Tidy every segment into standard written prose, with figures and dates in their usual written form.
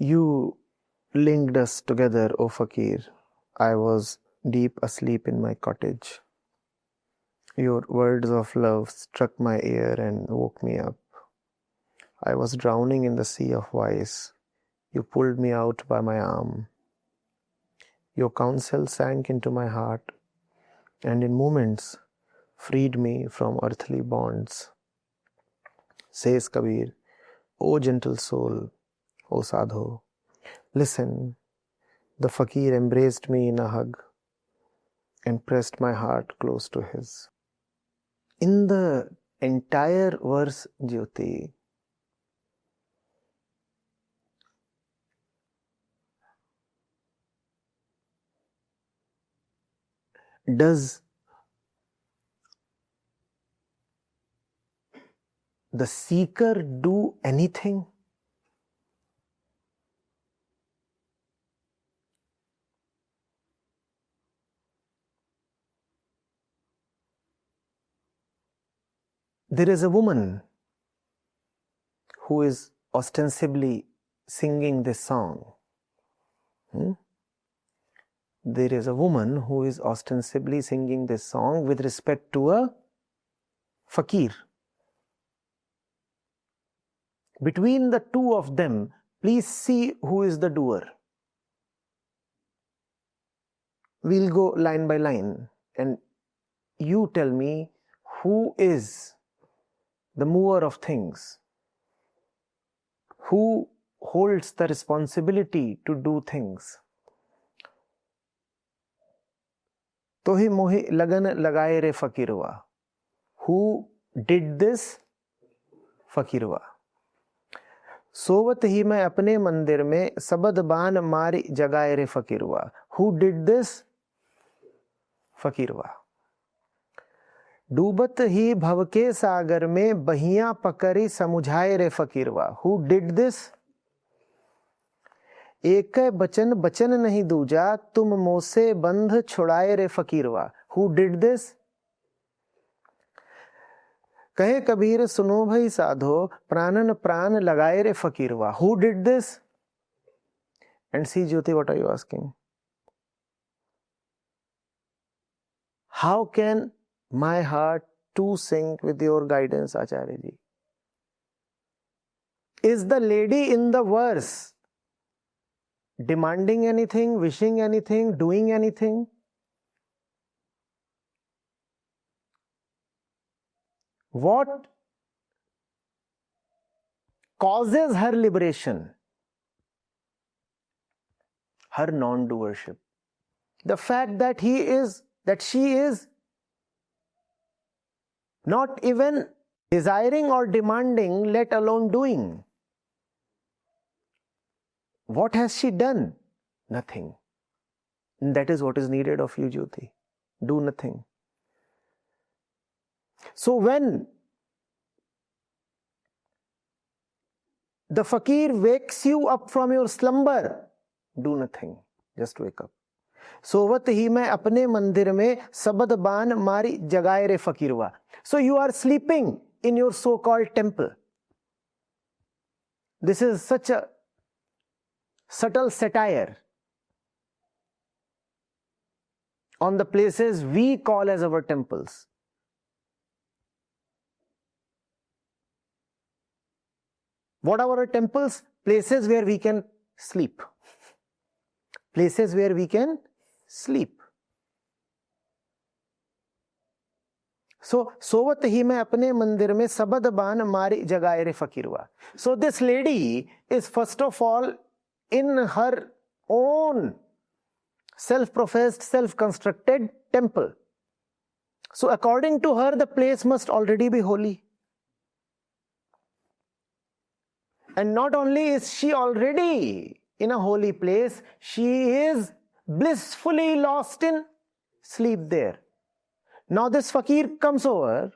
You linked us together, O fakir. I was deep asleep in my cottage. Your words of love struck my ear and woke me up. I was drowning in the sea of vice. You pulled me out by my arm. Your counsel sank into my heart and in moments freed me from earthly bonds. Says Kabir, O gentle soul, O sadhu, listen. The fakir embraced me in a hug and pressed my heart close to his. In the entire verse, Jyoti, does the seeker do anything? There is a woman who is ostensibly singing this song. There is a woman who is ostensibly singing this song with respect to a fakir. Between the two of them, please see who is the doer. We'll go line by line and you tell me who is the mover of things, who holds the responsibility to do things. Tohi mohi lagan lagaye re fakirwa. Who did this? Fakirwa. सोवत ही मैं अपने मंदिर में सबद बान मारी जगाए रे फकीरवा. Who did this? फकीरवा. डूबत ही भव के सागर में बहियां पकड़ी समुझाए रे फकीरवा. Who did this? एक बचन बचन नहीं दूजा तुम मोसे बंध छुड़ाए रे फकीरवा. Who did this? कहे कबीर सुनो भाई साधो प्राणन प्राण लगाए रे फकीरवा. Who did this? And see Jyoti, what are you asking? How can my heart too sync with your guidance, Acharya Ji? Is the lady in the verse demanding anything, wishing anything, doing anything? What causes her liberation? Her non-doership. The fact that she is not even desiring or demanding, let alone doing. What has she done? Nothing. And that is what is needed of you, Jyoti. Do nothing. So when the fakir wakes you up from your slumber, do nothing. Just wake up. सोवत ही मैं अपने मंदिर में सबद बान मारी जगाए रे फकीरवा. So you are sleeping in your so-called temple. This is such a subtle satire on the places we call as our temples. What are our temples? Places where we can sleep. Places where we can sleep. So, सोवत ही मैं अपने मंदिर में सबद बान मारी जगाए रे फकीरवा. So this lady is first of all in her own self-professed, self-constructed temple. So according to her, the place must already be holy. And not only is she already in a holy place, she is blissfully lost in sleep there. Now this fakir comes over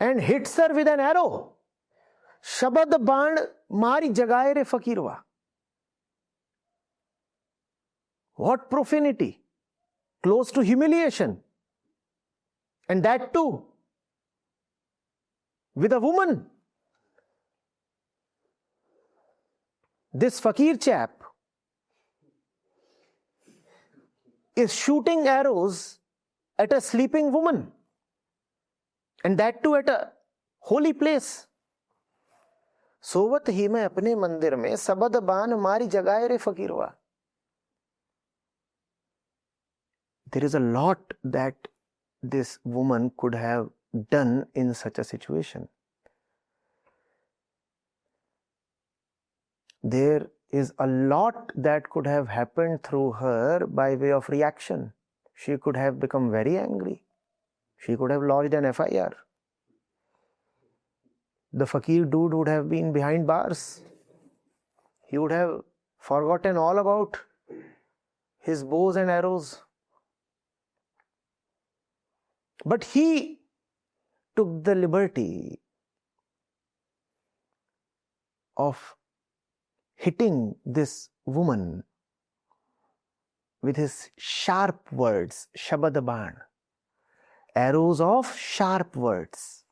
and hits her with an arrow. Shabad baan mari jagaye re fakirwa. What profanity! Close to humiliation. And that too with a woman. This fakir chap is shooting arrows at a sleeping woman, and that too at a holy place. सोवत ही मैं अपने मंदिर में सबद बान मारी जगाए रे फकीरवा. There is a lot that this woman could have done in such a situation. There is a lot that could have happened through her by way of reaction. She could have become very angry. She could have lodged an FIR. The fakir dude would have been behind bars. He would have forgotten all about his bows and arrows. But he took the liberty of hitting this woman with his sharp words, Shabdyog, arrows of sharp words.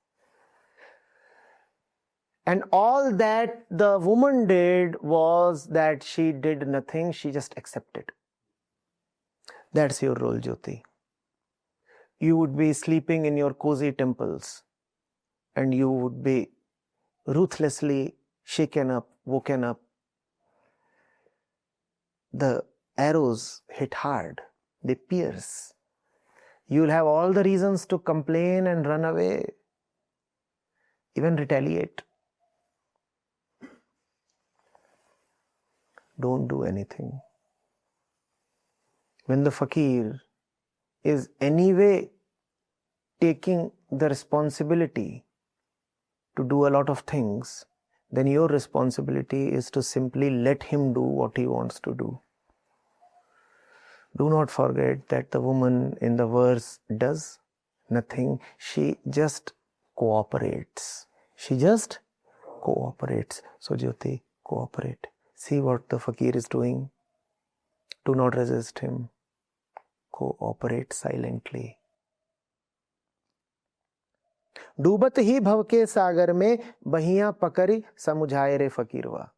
And all that the woman did was that she did nothing, she just accepted. That's your role, Jyoti. You would be sleeping in your cozy temples and you would be ruthlessly shaken up, woken up. The arrows hit hard, they pierce. You'll have all the reasons to complain and run away, even retaliate. Don't do anything. When the fakir is anyway taking the responsibility to do a lot of things, then your responsibility is to simply let him do what he wants to do. Do not forget that the woman in the verse does nothing. She just cooperates. She just cooperates. So Jyoti, cooperate. See what the fakir is doing. Do not resist him. Cooperate silently. डूबत ही भव के सागर में बहियां पकड़ी समुझाए रे फकीरवा.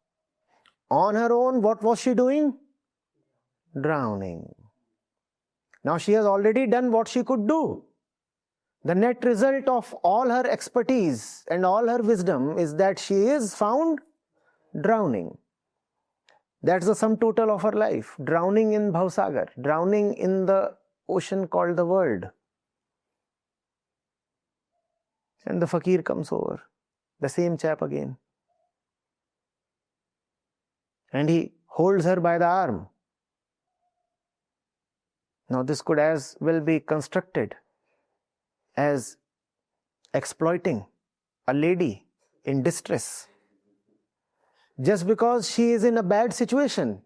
On her own, what was she doing? Drowning. Now she has already done what she could do. The net result of all her expertise and all her wisdom is that she is found drowning. That's the sum total of her life. Drowning in Bhavsagar, drowning in the ocean called the world. And the fakir comes over, the same chap again. And he holds her by the arm. Now this could as well be constructed as exploiting a lady in distress. Just because she is in a bad situation,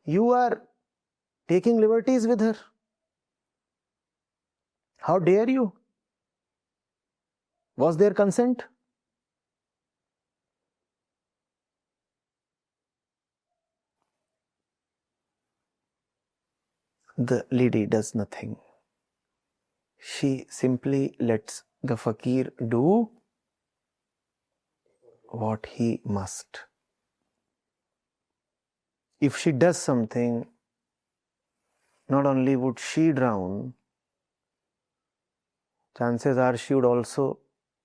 you are taking liberties with her. How dare you? Was there consent? The lady does nothing. She simply lets the fakir do what he must. If she does something, not only would she drown, chances are she would also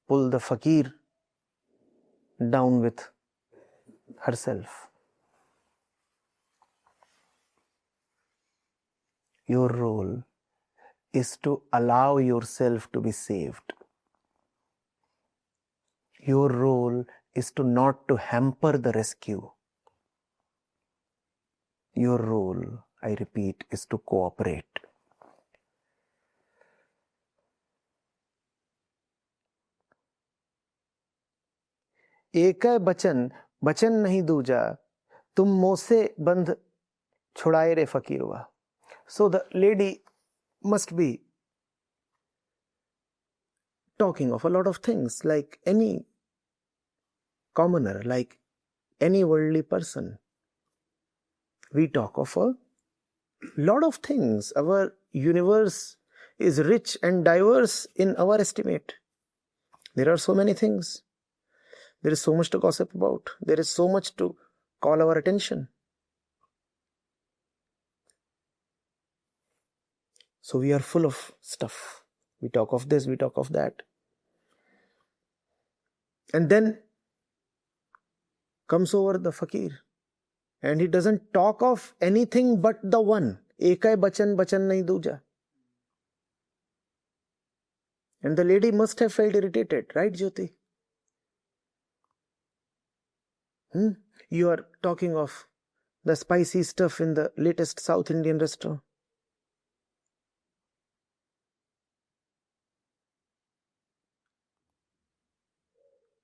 pull the fakir down with herself. Your role is to allow yourself to be saved. Your role is to not to hamper the rescue. Your role, I repeat, is to cooperate. एक बचन बचन नहीं दूजा तुम मोसे बंध छुड़ाए रे फकीरवा. So the lady must be talking of a lot of things, like any commoner, like any worldly person. We talk of a lot of things. Our universe is rich and diverse in our estimate. There are so many things. There is so much to gossip about. There is so much to call our attention. So we are full of stuff. We talk of this, we talk of that. And then comes over the fakir. And he doesn't talk of anything but the one. Ekai bachan bachan nahi duja. And the lady must have felt irritated, right, Jyoti? You are talking of the spicy stuff in the latest South Indian restaurant.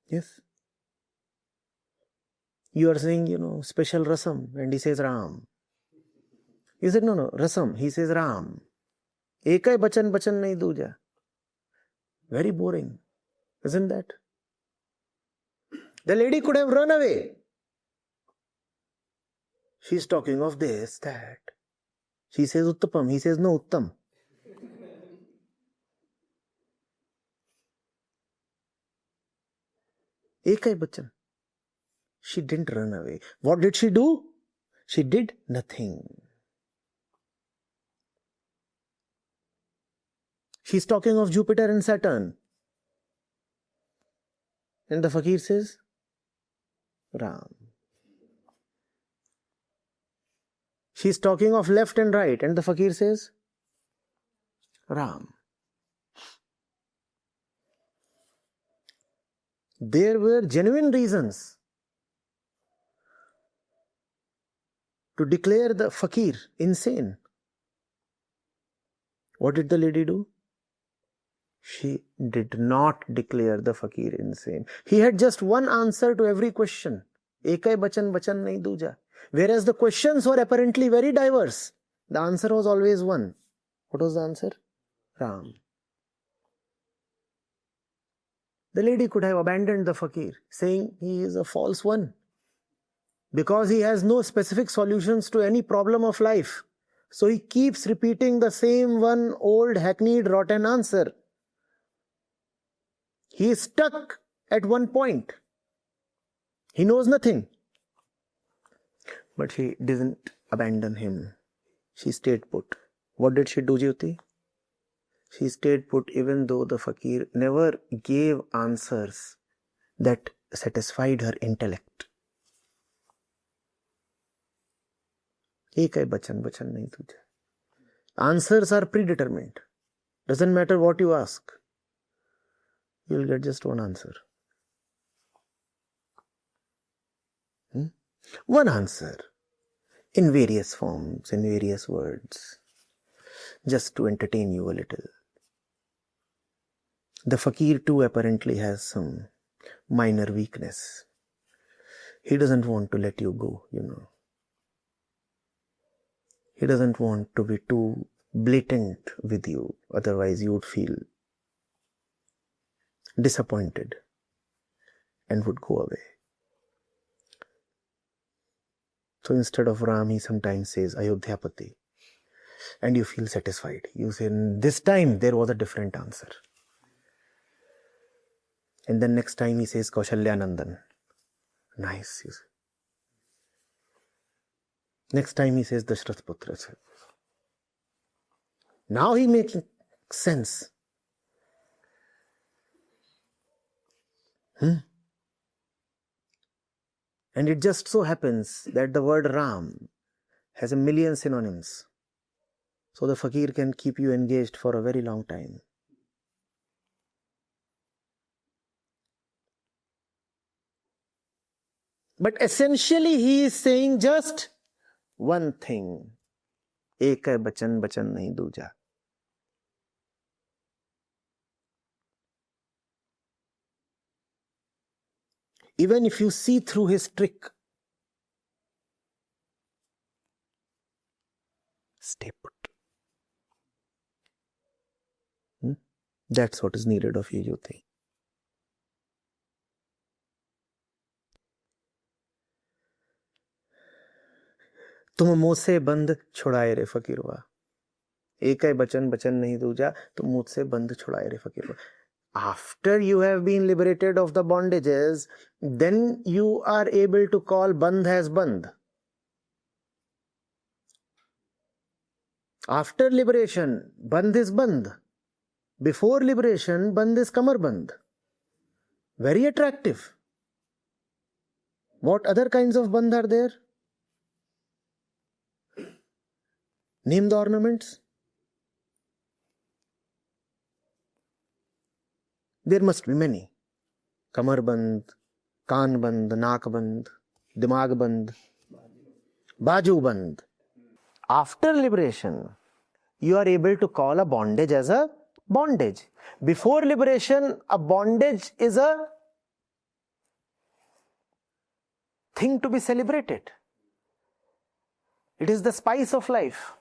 Yes. You are saying, special rasam, and he says Ram. You said, no, rasam. He says Ram. Ekai bachan bachan nahi duja. Very boring, isn't that? The lady could have run away. She's talking of this, that. She says Uttapam. He says no Uttam. Ekai bachan. She didn't run away. What did she do? She did nothing. She's talking of Jupiter and Saturn. And the fakir says, Ram. She's talking of left and right. And the fakir says, Ram. There were genuine reasons to declare the fakir insane. What did the lady do? She did not declare the fakir insane. He had just one answer to every question. Ekai bachan bachan nahi duja. Whereas the questions were apparently very diverse. The answer was always one. What was the answer? Ram. The lady could have abandoned the fakir, saying he is a false one, because he has no specific solutions to any problem of life. So he keeps repeating the same one old hackneyed rotten answer. He is stuck at one point. He knows nothing. But she didn't abandon him. She stayed put. What did she do, Jyoti? She stayed put even though the fakir never gave answers that satisfied her intellect. Ekai bachan bachan nahi tuja. Answers are predetermined. Doesn't matter what you ask. You will get just one answer. One answer. In various forms, in various words. Just to entertain you a little. The fakir too apparently has some minor weakness. He doesn't want to let you go, He doesn't want to be too blatant with you. Otherwise you would feel disappointed and would go away. So instead of Ram, he sometimes says Ayodhyapati. And you feel satisfied. You say, this time there was a different answer. And then next time he says Kaushalyanandan. Nice. You say. Next time he says Dashrath Putra. Now he makes sense. And it just so happens that the word Ram has a million synonyms. So the fakir can keep you engaged for a very long time. But essentially he is saying just one thing. Ekai bachan bachan nahi duja. Even if you see through his trick, stay put. That's what is needed of you, Jyoti. तुम मुझसे बंद छुड़ाए रे फकीरवा. एकै बचन बचन नहीं दूजा, तुम मुझसे बंद छुड़ाए रे फकीरवा. After you have been liberated of the bondages, then you are able to call bandh as bandh. After liberation, bandh is bandh. Before liberation, bandh is kamarbandh. Very attractive. What other kinds of bandh are there? Name the ornaments. There must be many. Kamarbandh, Kanbandh, Nakbandh, Dimagbandh, Bajubandh. After liberation, you are able to call a bondage as a bondage. Before liberation, a bondage is a thing to be celebrated. It is the spice of life.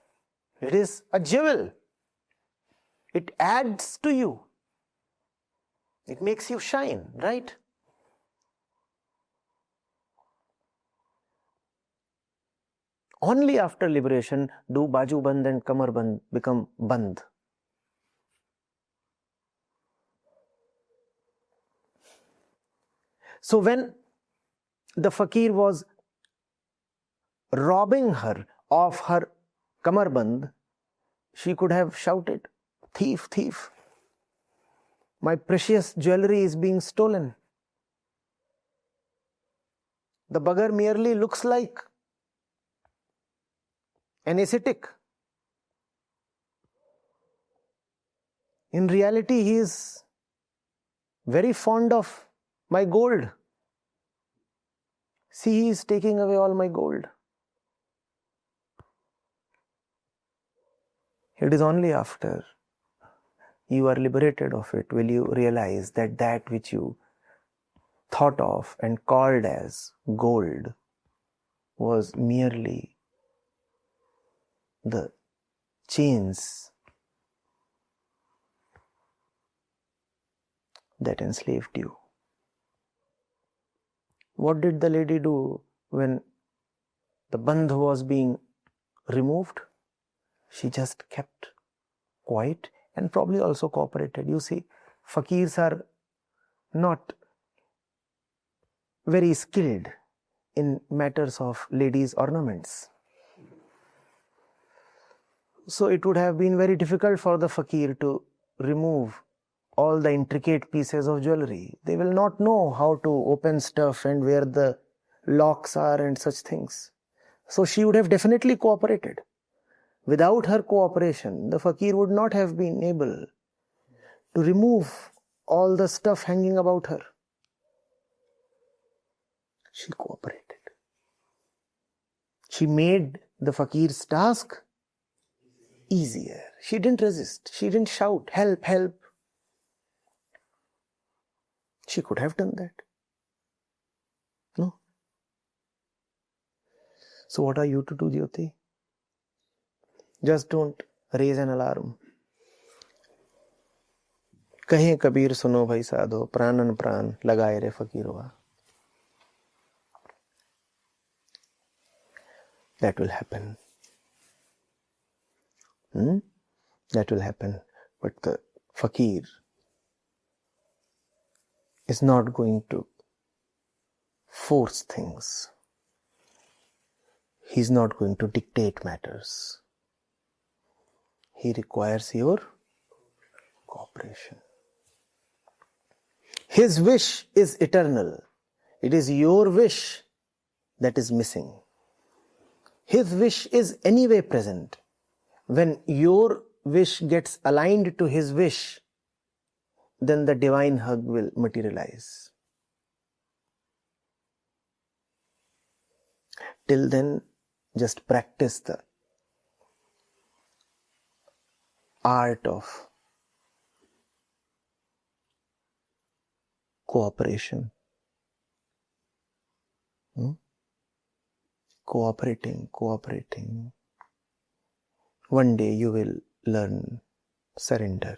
It is a jewel. It adds to you. It makes you shine, right? Only after liberation do Bajubandh and Kamarbandh become bandh. So when the fakir was robbing her of her kamarbandh, she could have shouted, "Thief, thief! My precious jewelry is being stolen." The beggar merely looks like an ascetic. In reality, he is very fond of my gold. See, he is taking away all my gold. It is only after you are liberated of it will you realize that that which you thought of and called as gold was merely the chains that enslaved you. What did the lady do when the bandh was being removed? She just kept quiet and probably also cooperated. You see, fakirs are not very skilled in matters of ladies' ornaments. So it would have been very difficult for the fakir to remove all the intricate pieces of jewelry. They will not know how to open stuff and where the locks are and such things. So she would have definitely cooperated. Without her cooperation, the fakir would not have been able to remove all the stuff hanging about her. She cooperated. She made the fakir's task easier. She didn't resist. She didn't shout, "Help, help." She could have done that. No. So what are you to do, Jyoti? Just don't raise an alarm. कहे कबीर सुनो भाई साधो, प्राणन प्राण लगाए रे फकीरवा. That will happen. That will happen. But the fakir is not going to force things. He is not going to dictate matters. He requires your cooperation. His wish is eternal. It is your wish that is missing. His wish is anyway present. When your wish gets aligned to his wish, then the divine hug will materialize. Till then, just practice the art of cooperation. Cooperating. One day you will learn surrender.